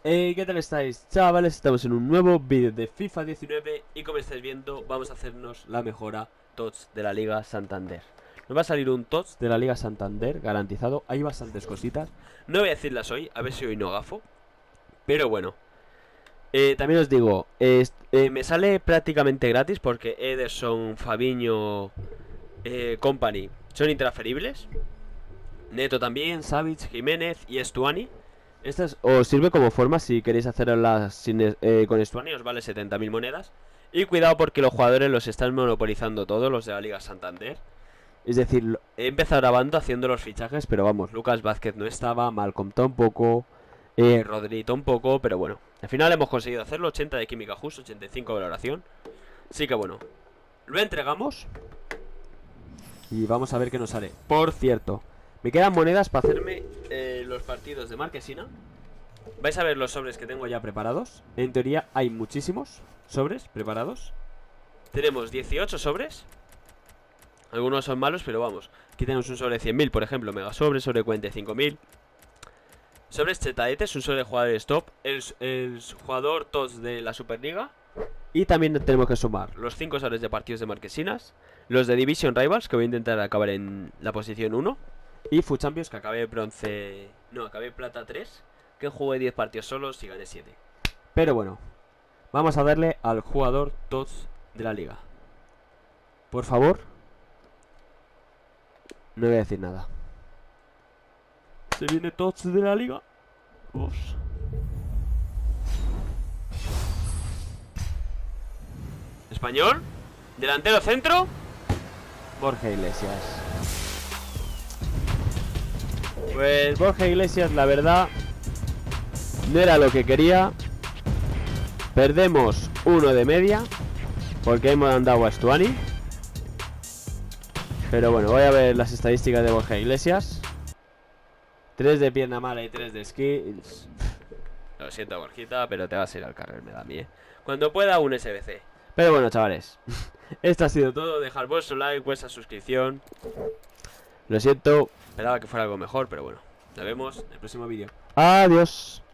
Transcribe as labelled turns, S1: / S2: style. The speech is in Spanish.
S1: ¿Qué tal estáis, chavales? Estamos en un nuevo vídeo de FIFA 19 y como estáis viendo vamos a hacernos la mejora TOTS de la Liga Santander. Nos va a salir un TOTS de la Liga Santander garantizado, hay bastantes cositas. No voy a decirlas hoy, a ver si hoy no gafo, pero bueno. También os digo, me sale prácticamente gratis porque Ederson, Fabinho, Company son intransferibles. Neto también, Savic, Jiménez y Estuani. Esta os sirve como forma si queréis hacerlas con Estuani, os vale 70.000 monedas. Y cuidado porque los jugadores los están monopolizando todos, los de la Liga Santander. Es decir, he empezado grabando haciendo los fichajes, pero vamos, Lucas Vázquez no estaba, Malcolm tampoco, Rodri tampoco, pero bueno. Al final hemos conseguido hacerlo, 80 de química justo, 85 de valoración. Así que bueno, lo entregamos y vamos a ver qué nos sale. Por cierto, me quedan monedas para hacerme los partidos de Marquesina. Vais a ver los sobres que tengo ya preparados. En teoría hay muchísimos sobres preparados. Tenemos 18 sobres. Algunos son malos, pero vamos. Aquí tenemos un sobre de 100.000, por ejemplo, mega sobre 45.000. Sobres chetaetes, un sobre de jugadores top. El jugador TOTS de la Superliga. Y también tenemos que sumar los 5 sobres de partidos de Marquesinas, los de Division Rivals, que voy a intentar acabar en la posición 1. Y FUT Champions, que acabé bronce... No, acabé plata 3, que jugué 10 partidos solos y gané 7. Pero bueno, vamos a darle al jugador TOTS de la liga. Por favor. No voy a decir nada. Se viene TOTS de la liga. Uf. Español. Delantero centro. Borja Iglesias. Pues Borja Iglesias, la verdad, no era lo que quería. Perdemos 1 de media porque hemos andado a Estuani. Pero bueno, voy a ver las estadísticas de Borja Iglesias. 3 de pierna mala y 3 de skills. Lo siento, Borjita, pero te vas a ir al carril, me da a mí, Cuando pueda, un SBC. Pero bueno, chavales, esto ha sido todo. Dejad vuestro like, vuestra suscripción. Lo siento, esperaba que fuera algo mejor, pero bueno. Nos vemos en el próximo vídeo. Adiós.